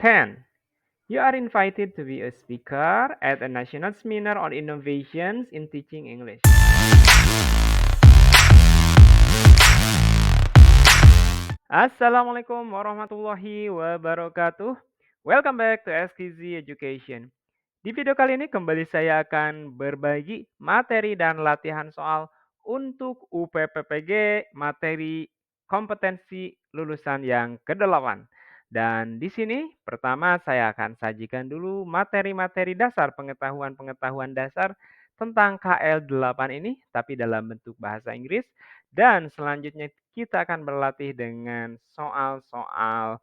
10. You are invited to be a speaker at a national seminar on innovations in teaching English. Assalamualaikum warahmatullahi wabarakatuh. Welcome back to SKZ Education. Di video kali ini kembali saya akan berbagi materi dan latihan soal untuk UPPPG materi kompetensi lulusan yang ke-8. Dan di sini pertama saya akan sajikan dulu materi-materi dasar pengetahuan-pengetahuan dasar tentang KL8 ini tapi dalam bentuk bahasa Inggris dan selanjutnya kita akan berlatih dengan soal-soal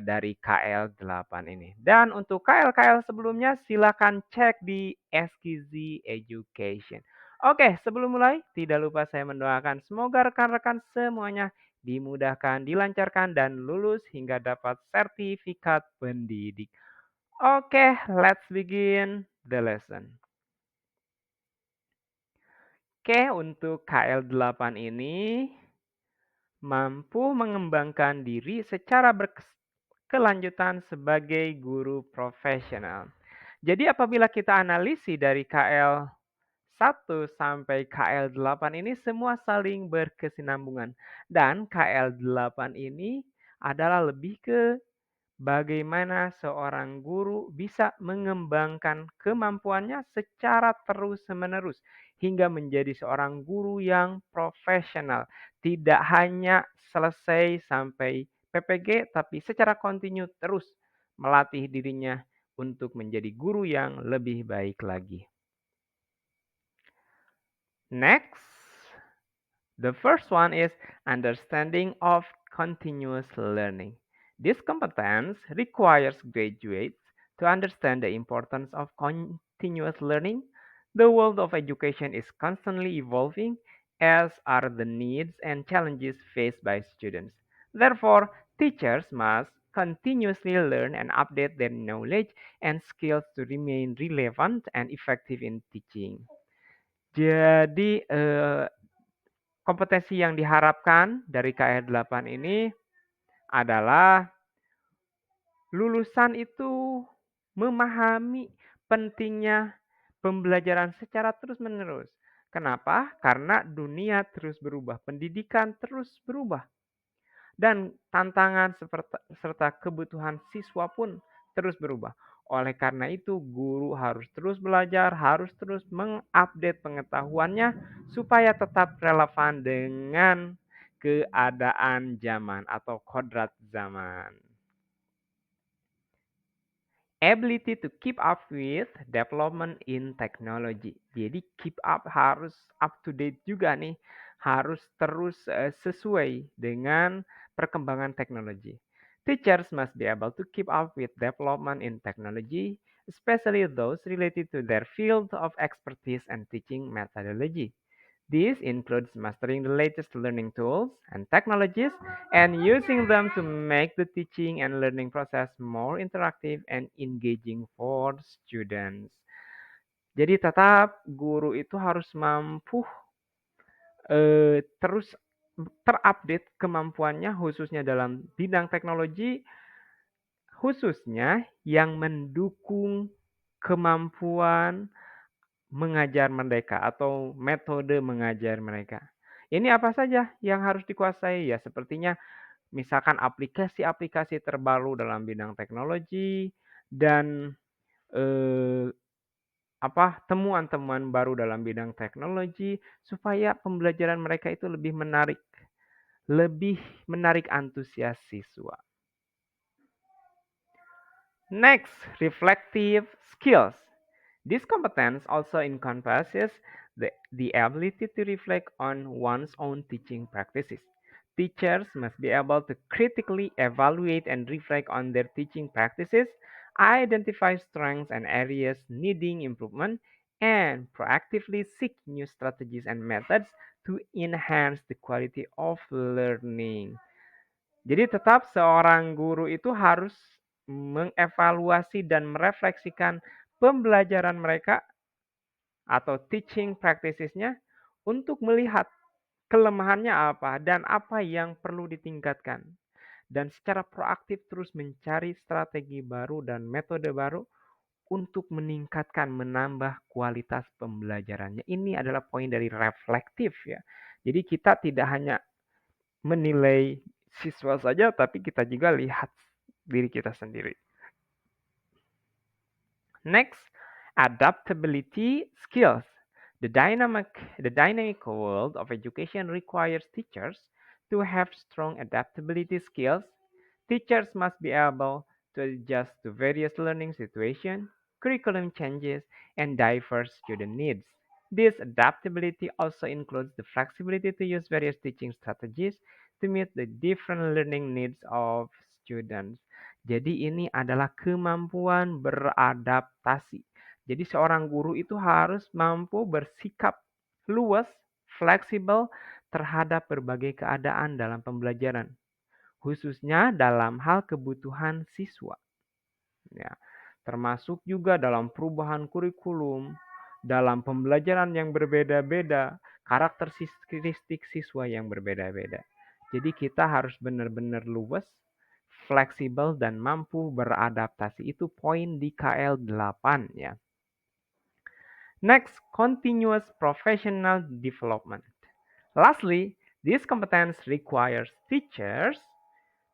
dari KL8 ini. Dan untuk KL-KL sebelumnya silakan cek di SKZ Education. Oke, sebelum mulai, tidak lupa saya mendoakan semoga rekan-rekan semuanya dimudahkan, dilancarkan, dan lulus hingga dapat sertifikat pendidik. Oke, let's begin the lesson. Oke, untuk KL8 ini mampu mengembangkan diri secara berkelanjutan sebagai guru profesional. Jadi apabila kita analisis dari KL 1 sampai KL8 ini semua saling berkesinambungan. Dan KL8 ini adalah lebih ke bagaimana seorang guru bisa mengembangkan kemampuannya secara terus-menerus hingga menjadi seorang guru yang profesional. Tidak hanya selesai sampai PPG, tapi secara kontinu terus melatih dirinya untuk menjadi guru yang lebih baik lagi. Next, the first one is understanding of continuous learning. This competence requires graduates to understand the importance of continuous learning. The world of education is constantly evolving, as are the needs and challenges faced by students. Therefore, teachers must continuously learn and update their knowledge and skills to remain relevant and effective in teaching. Jadi, kompetensi yang diharapkan dari KR8 ini adalah lulusan itu memahami pentingnya pembelajaran secara terus-menerus. Kenapa? Karena dunia terus berubah, pendidikan terus berubah, dan tantangan serta kebutuhan siswa pun terus berubah. Oleh karena itu, guru harus terus belajar, harus terus mengupdate pengetahuannya supaya tetap relevan dengan keadaan zaman atau kodrat zaman. Ability to keep up with development in technology. Jadi keep up harus up to date juga nih, harus terus sesuai dengan perkembangan teknologi. Teachers must be able to keep up with development in technology, especially those related to their field of expertise and teaching methodology. This includes mastering the latest learning tools and technologies and using them to make the teaching and learning process more interactive and engaging for students. Jadi tetap guru itu harus mampu terus terupdate kemampuannya khususnya dalam bidang teknologi, khususnya yang mendukung kemampuan mengajar mereka atau metode mengajar mereka. Ini apa saja yang harus dikuasai? Ya sepertinya misalkan aplikasi-aplikasi terbaru dalam bidang teknologi dan temuan-temuan baru dalam bidang teknologi supaya pembelajaran mereka itu lebih menarik antusias siswa. Next, reflective skills. This competence also encompasses the ability to reflect on one's own teaching practices. Teachers must be able to critically evaluate and reflect on their teaching practices, identify strengths and areas needing improvement, and proactively seek new strategies and methods to enhance the quality of learning. Jadi tetap seorang guru itu harus mengevaluasi dan merefleksikan pembelajaran mereka atau teaching practices-nya untuk melihat kelemahannya apa dan apa yang perlu ditingkatkan. dan secara proaktif terus mencari strategi baru dan metode baru untuk meningkatkan, menambah kualitas pembelajarannya. Ini adalah poin dari reflektif ya. Jadi kita tidak hanya menilai siswa saja, tapi kita juga lihat diri kita sendiri. Next, adaptability skills. The dynamic world of education requires teachers to have strong adaptability skills. Teachers must be able to adjust to various learning situations, curriculum changes, and diverse student needs. This adaptability also includes the flexibility to use various teaching strategies to meet the different learning needs of students. Jadi ini adalah kemampuan beradaptasi. Jadi seorang guru itu harus mampu bersikap luas, fleksibel terhadap berbagai keadaan dalam pembelajaran, khususnya dalam hal kebutuhan siswa. Ya, termasuk juga dalam perubahan kurikulum, dalam pembelajaran yang berbeda-beda, karakteristik siswa yang berbeda-beda. Jadi kita harus benar-benar luas, fleksibel, dan mampu beradaptasi. Itu poin di KL 8 ya. Next, continuous professional development. Lastly, this competence requires teachers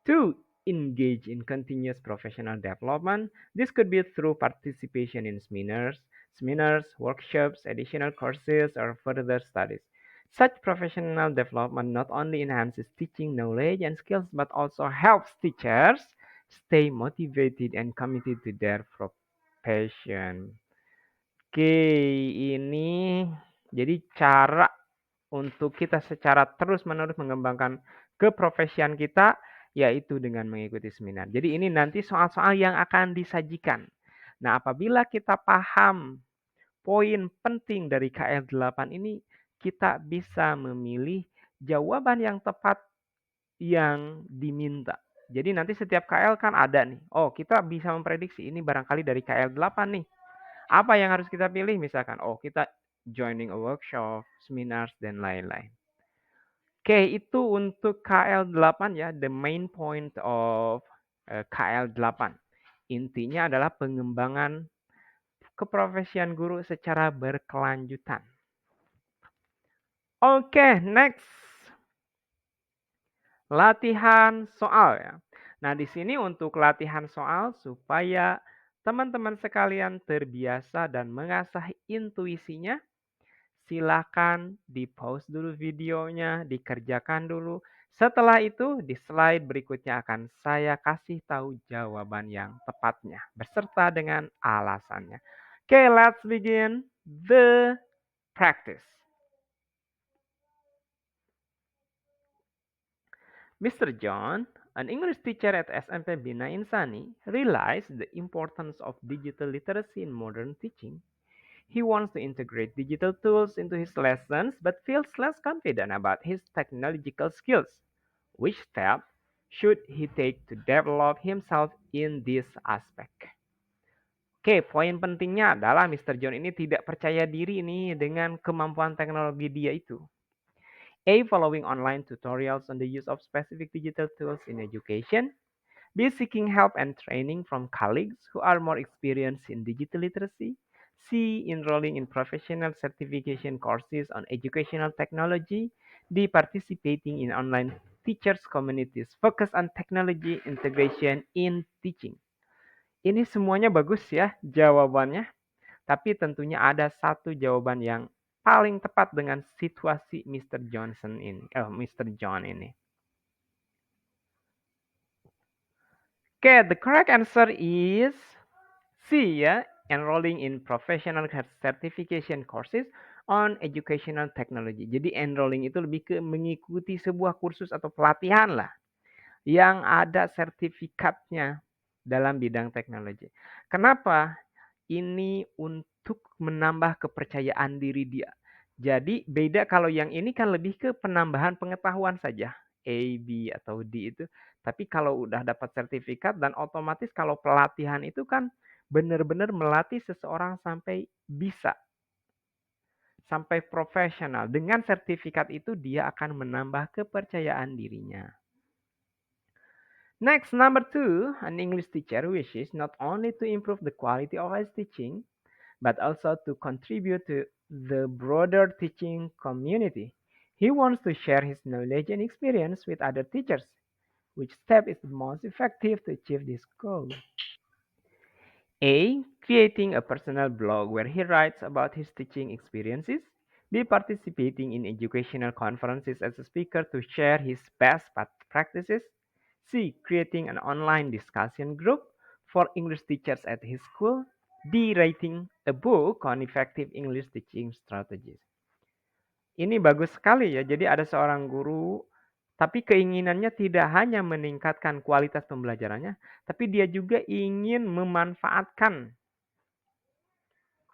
to engage in continuous professional development. This could be through participation in seminars, workshops, additional courses, or further studies. Such professional development not only enhances teaching knowledge and skills, but also helps teachers stay motivated and committed to their profession. Oke, ini jadi cara untuk kita secara terus-menerus mengembangkan keprofesian kita, yaitu dengan mengikuti seminar. Jadi ini nanti soal-soal yang akan disajikan. Nah, apabila kita paham poin penting dari KL 8 ini, kita bisa memilih jawaban yang tepat yang diminta. Jadi nanti setiap KL kan ada nih. Oh, kita bisa memprediksi ini barangkali dari KL 8 nih. Apa yang harus kita pilih? Misalkan, oh kita joining a workshop, seminars, dan lain-lain. Oke, itu untuk KL 8 ya, the main point of KL 8. Intinya adalah pengembangan keprofesian guru secara berkelanjutan. Oke, next. Latihan soal ya. Nah, di sini untuk latihan soal supaya teman-teman sekalian terbiasa dan mengasah intuisinya, silakan di-pause dulu videonya, dikerjakan dulu. Setelah itu, di slide berikutnya akan saya kasih tahu jawaban yang tepatnya, beserta dengan alasannya. Okay, let's begin the practice. Mr. John, an English teacher at SMP Bina Insani, realized the importance of digital literacy in modern teaching. He wants to integrate digital tools into his lessons but feels less confident about his technological skills. Which step should he take to develop himself in this aspect? Oke, poin pentingnya adalah Mr. John ini tidak percaya diri nih dengan kemampuan teknologi dia itu. A. Following online tutorials on the use of specific digital tools in education. B. Seeking help and training from colleagues who are more experienced in digital literacy. C. Enrolling in professional certification courses on educational technology. D. Participating in online teachers communities focus on technology integration in teaching. Ini semuanya bagus ya jawabannya, tapi tentunya ada satu jawaban yang paling tepat dengan situasi Mr. Mr. John ini. Okay, the correct answer is C ya, enrolling in professional certification courses on educational technology. Jadi enrolling itu lebih ke mengikuti sebuah kursus atau pelatihan lah yang ada sertifikatnya dalam bidang teknologi. Kenapa? Ini untuk menambah kepercayaan diri dia. Jadi beda kalau yang ini kan lebih ke penambahan pengetahuan saja. A, B, atau D itu. Tapi kalau udah dapat sertifikat dan otomatis kalau pelatihan itu kan benar-benar melatih seseorang sampai bisa. Sampai profesional. Dengan sertifikat itu dia akan menambah kepercayaan dirinya. Next, number two, an English teacher wishes not only to improve the quality of his teaching, but also to contribute to the broader teaching community. He wants to share his knowledge and experience with other teachers. Which step is the most effective to achieve this goal? A. Creating a personal blog where he writes about his teaching experiences. B. Participating in educational conferences as a speaker to share his best practices. C. Creating an online discussion group for English teachers at his school. D. Writing a book on effective English teaching strategies. Ini bagus sekali ya. Jadi ada seorang guru, tapi keinginannya tidak hanya meningkatkan kualitas pembelajarannya, tapi dia juga ingin memanfaatkan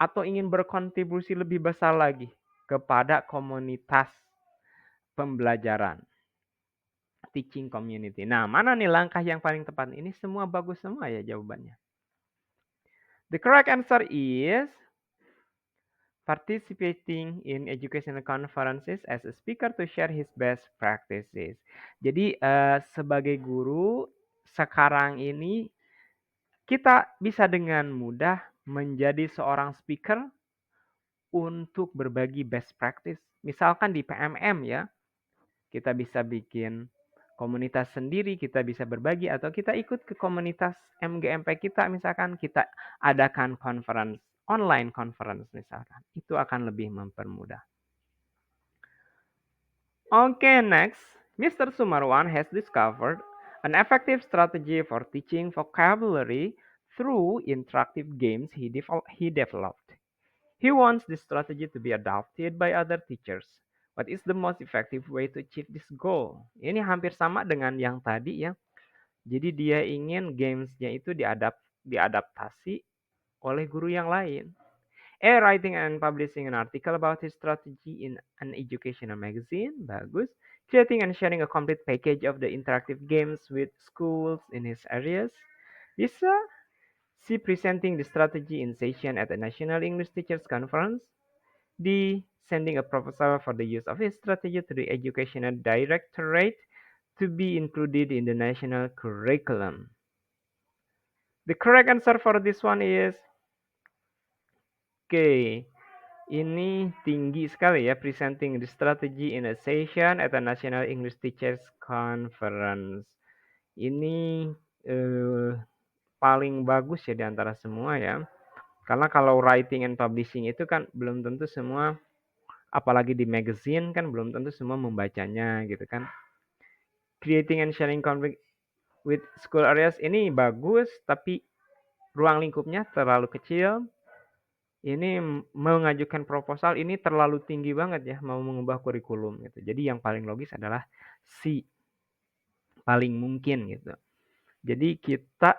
atau ingin berkontribusi lebih besar lagi kepada komunitas pembelajaran, teaching community. Nah, mana nih langkah yang paling tepat? Ini semua bagus semua ya jawabannya. The correct answer is participating in educational conferences as a speaker to share his best practices. Jadi sebagai guru sekarang ini kita bisa dengan mudah menjadi seorang speaker untuk berbagi best practice. Misalkan di PMM ya, kita bisa bikin komunitas sendiri, kita bisa berbagi atau kita ikut ke komunitas MGMP kita misalkan kita adakan conference, online conference misalkan. Itu akan lebih mempermudah. Okay, next, Mr. Sumarwan has discovered an effective strategy for teaching vocabulary through interactive games he developed. He wants this strategy to be adopted by other teachers. What is the most effective way to achieve this goal? Ini hampir sama dengan yang tadi ya. Jadi dia ingin games-nya itu diadaptasi oleh guru yang lain. A. Writing and publishing an article about his strategy in an educational magazine. Bagus. Creating and sharing a complete package of the interactive games with schools in his areas. Bisa. C. Presenting the strategy in session at the National English Teachers Conference. D. Sending a proposal for the use of his strategy to the Educational Directorate to be included in the national curriculum. The correct answer for this one is K. Ini tinggi sekali ya, presenting the strategy in a session at the National English Teachers Conference. Ini paling bagus ya di antara semua ya. Karena kalau writing and publishing itu kan belum tentu semua, apalagi di magazine kan belum tentu semua membacanya gitu kan. Creating and sharing conflict with school areas ini bagus, tapi ruang lingkupnya terlalu kecil. Ini mengajukan proposal ini terlalu tinggi banget ya, mau mengubah kurikulum gitu. Jadi yang paling logis adalah C, paling mungkin gitu. Jadi kita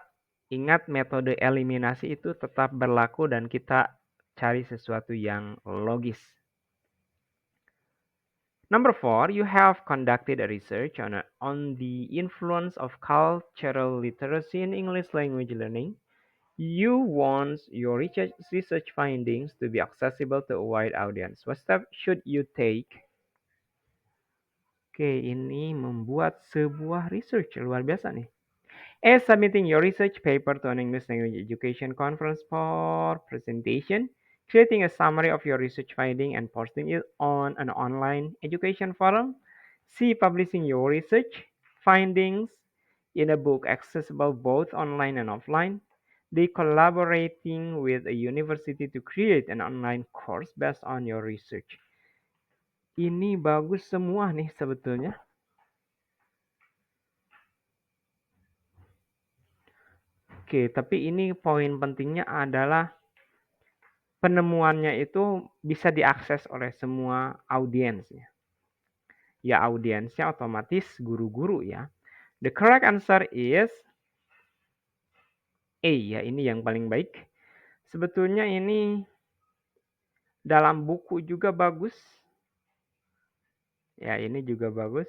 ingat metode eliminasi itu tetap berlaku dan kita cari sesuatu yang logis. Number 4, you have conducted a research on the influence of cultural literacy in English language learning. You want your research findings to be accessible to a wide audience. What step should you take? Oke, ini membuat sebuah research luar biasa nih. A. Submitting your research paper to an English language education conference for presentation. Creating a summary of your research finding and posting it on an online education forum. C. Publishing your research findings in a book accessible both online and offline. D. Collaborating with a university to create an online course based on your research. Ini bagus semua nih sebetulnya. Oke, tapi ini poin pentingnya adalah penemuannya itu bisa diakses oleh semua audiensnya. Ya audiensnya otomatis guru-guru ya. The correct answer is A ya, ini yang paling baik. Sebetulnya ini dalam buku juga bagus. Ya, ini juga bagus.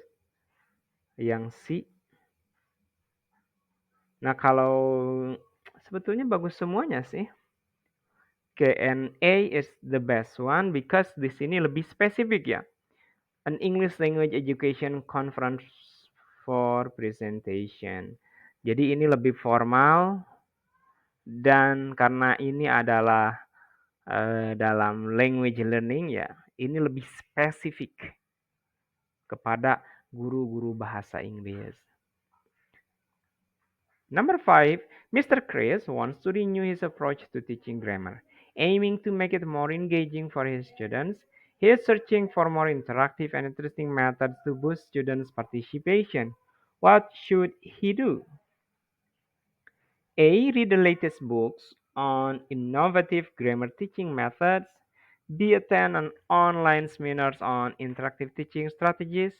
Yang C. Nah, kalau sebetulnya bagus semuanya sih. A is the best one because di sini lebih spesifik ya. An English language education conference for presentation. Jadi ini lebih formal dan karena ini adalah dalam language learning ya, ini lebih spesifik kepada guru-guru bahasa Inggris. Number 5, Mr. Chris wants to renew his approach to teaching grammar, aiming to make it more engaging for his students. He is searching for more interactive and interesting methods to boost students' participation. What should he do? A. Read the latest books on innovative grammar teaching methods. B. Attend an online seminars on interactive teaching strategies.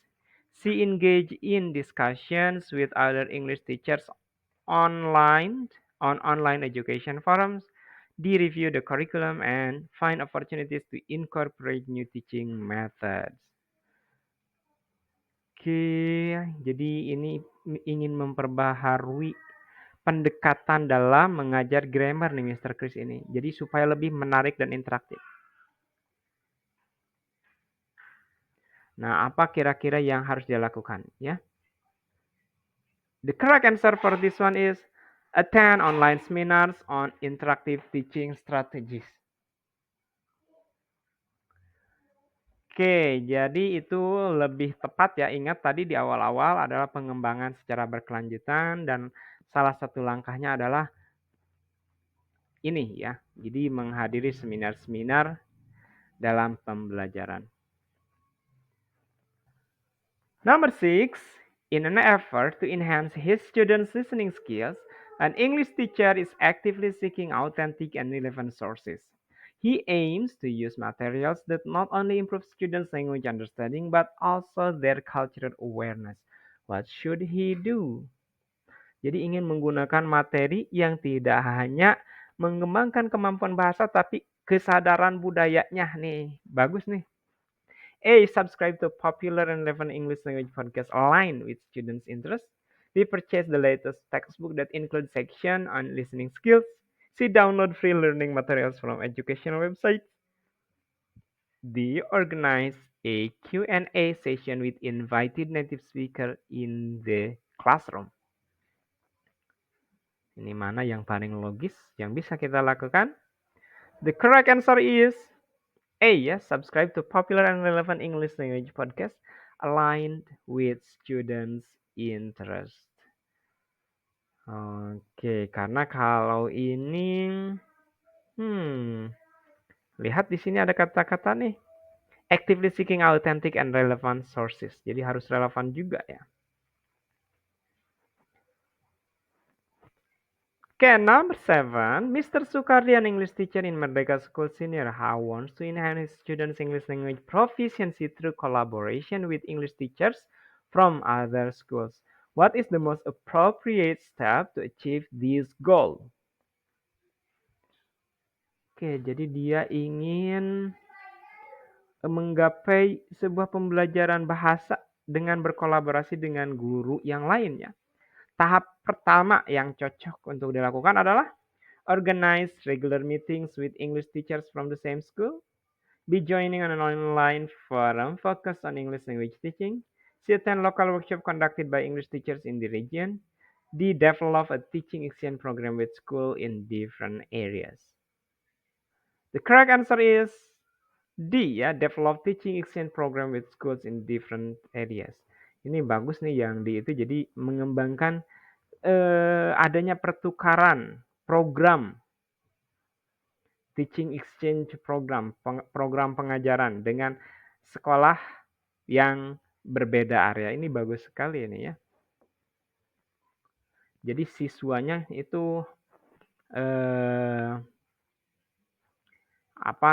C. Engage in discussions with other English teachers online on online education forums. D. Review the curriculum and find opportunities to incorporate new teaching methods. Oke, jadi ini ingin memperbaharui pendekatan dalam mengajar grammar nih Mr. Chris ini. Jadi supaya lebih menarik dan interaktif. Nah, apa kira-kira yang harus dia lakukan ya? The correct answer for this one is attend online seminars on interactive teaching strategies. Oke, jadi itu lebih tepat ya. Ingat tadi di awal-awal adalah pengembangan secara berkelanjutan dan salah satu langkahnya adalah ini ya. Jadi menghadiri seminar-seminar dalam pembelajaran. Number 6, in an effort to enhance his students' listening skills, an English teacher is actively seeking authentic and relevant sources. He aims to use materials that not only improve students' language understanding but also their cultural awareness. What should he do? Jadi ingin menggunakan materi yang tidak hanya mengembangkan kemampuan bahasa tapi kesadaran budayanya nih. Bagus nih. A. Subscribe to popular and relevant English language podcasts aligned with students' interests. B. Purchase the latest textbook that includes section on listening skills. C. Download free learning materials from educational websites. D. Organize a Q&A session with invited native speaker in the classroom. Ini mana yang paling logis yang bisa kita lakukan? The correct answer is A. Ya, subscribe to popular and relevant English language podcast aligned with students' interest. Oke, karena kalau ini, lihat di sini ada kata-kata nih, actively seeking authentic and relevant sources. Jadi harus relevan juga ya. Okay, number 7, Mr. Sukardi, an English teacher in Merdeka School Senior, how wants to enhance his students' English language proficiency through collaboration with English teachers from other schools. What is the most appropriate step to achieve this goal? Oke, jadi dia ingin menggapai sebuah pembelajaran bahasa dengan berkolaborasi dengan guru yang lainnya. Tahap pertama yang cocok untuk dilakukan adalah organize regular meetings with English teachers from the same school. Be joining on an online forum focused on English language teaching. C. Attend local workshop conducted by English teachers in the region. D. Develop a teaching exchange program with school in different areas. The correct answer is D ya, develop teaching exchange program with schools in different areas. Ini bagus nih yang di itu jadi mengembangkan adanya pertukaran program teaching exchange program, program pengajaran dengan sekolah yang berbeda area. Ini bagus sekali ini ya. Jadi siswanya itu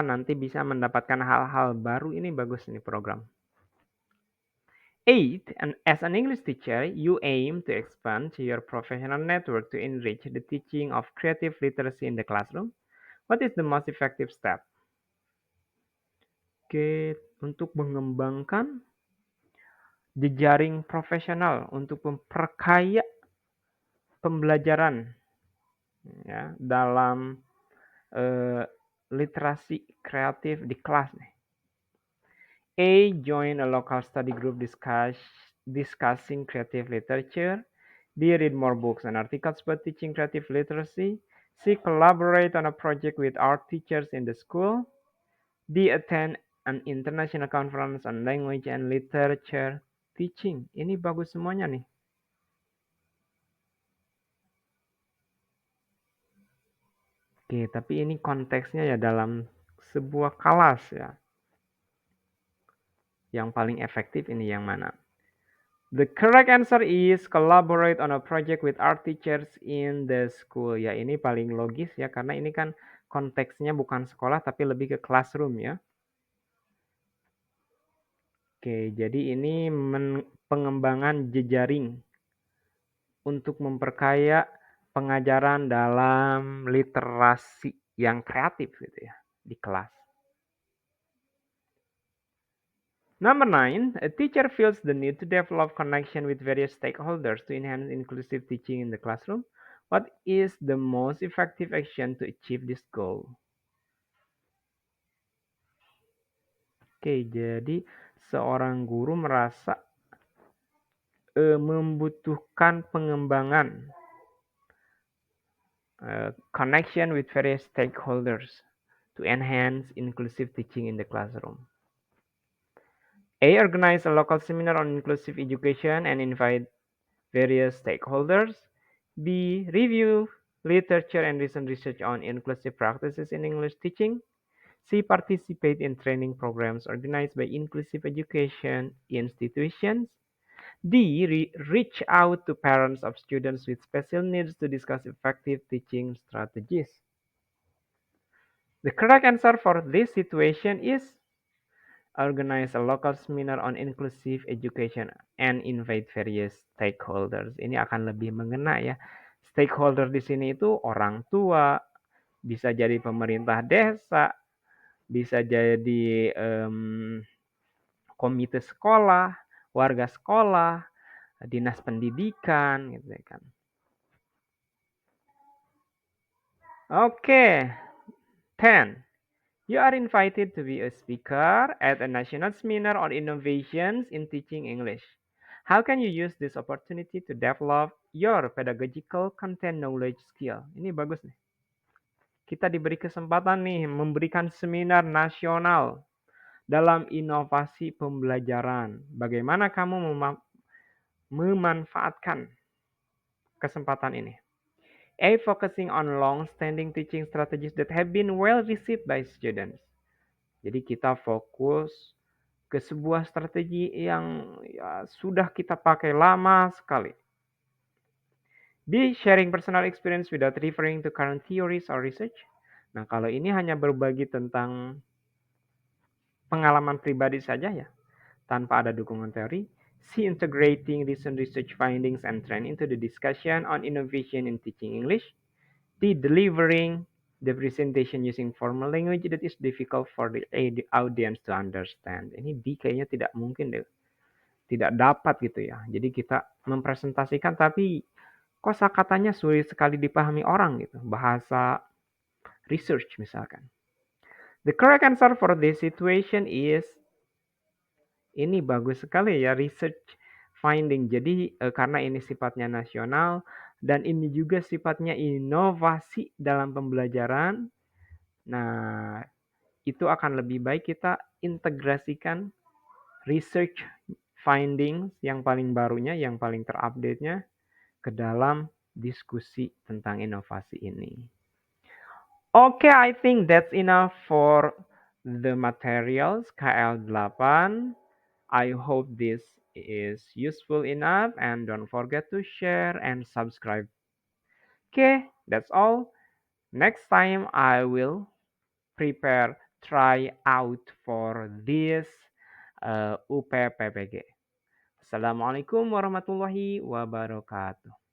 nanti bisa mendapatkan hal-hal baru, ini bagus ini program. 8. And as an English teacher, you aim to expand your professional network to enrich the teaching of creative literacy in the classroom. What is the most effective step? Oke, untuk mengembangkan jejaring profesional untuk memperkaya pembelajaran ya dalam literasi kreatif di kelas nih. A. Join a local study group discussing creative literature. B. Read more books and articles about teaching creative literacy. C. Collaborate on a project with art teachers in the school. D. Attend an international conference on language and literature teaching. Ini bagus semuanya nih. Oke, tapi ini konteksnya ya dalam sebuah kelas ya. Yang paling efektif ini yang mana? The correct answer is collaborate on a project with art teachers in the school. Ya, ini paling logis ya, karena ini kan konteksnya bukan sekolah tapi lebih ke classroom ya. Oke, jadi ini pengembangan jejaring untuk memperkaya pengajaran dalam literasi yang kreatif gitu ya di kelas. Number 9, a teacher feels the need to develop connection with various stakeholders to enhance inclusive teaching in the classroom. What is the most effective action to achieve this goal? Oke, jadi seorang guru merasa membutuhkan pengembangan connection with various stakeholders to enhance inclusive teaching in the classroom. A. Organize a local seminar on inclusive education and invite various stakeholders. B. Review literature and recent research on inclusive practices in English teaching. C. Participate in training programs organized by inclusive education institutions. D. Reach out to parents of students with special needs to discuss effective teaching strategies. The correct answer for this situation is organize a local seminar on inclusive education and invite various stakeholders. Ini akan lebih mengena ya. Stakeholder di sini itu orang tua, bisa jadi pemerintah desa, bisa jadi komite sekolah, warga sekolah, dinas pendidikan, gitu kan. Oke, 10. You are invited to be a speaker at a national seminar on innovations in teaching English. How can you use this opportunity to develop your pedagogical content knowledge skill? Ini bagus nih. Kita diberi kesempatan nih memberikan seminar nasional dalam inovasi pembelajaran. Bagaimana kamu memanfaatkan kesempatan ini? A. Focusing on long-standing teaching strategies that have been well received by students. Jadi kita fokus ke sebuah strategi yang ya, sudah kita pakai lama sekali. B. Sharing personal experience without referring to current theories or research. Nah, kalau ini hanya berbagi tentang pengalaman pribadi saja ya, tanpa ada dukungan teori. C. Integrating recent research findings and trend into the discussion on innovation in teaching English. D. Delivering the presentation using formal language that is difficult for the audience to understand. Ini D kayaknya tidak mungkin deh. Tidak dapat gitu ya. Jadi kita mempresentasikan tapi kosakatanya sulit sekali dipahami orang gitu. Bahasa research misalkan. The correct answer for this situation is ini bagus sekali ya, research finding. Jadi karena ini sifatnya nasional dan ini juga sifatnya inovasi dalam pembelajaran. Nah, itu akan lebih baik kita integrasikan research findings yang paling barunya, yang paling terupdate-nya ke dalam diskusi tentang inovasi ini. Oke, I think that's enough for the materials KL8. I hope this is useful enough and don't forget to share and subscribe. Okay, that's all. Next time I will prepare try out for this UPPPG. Assalamualaikum warahmatullahi wabarakatuh.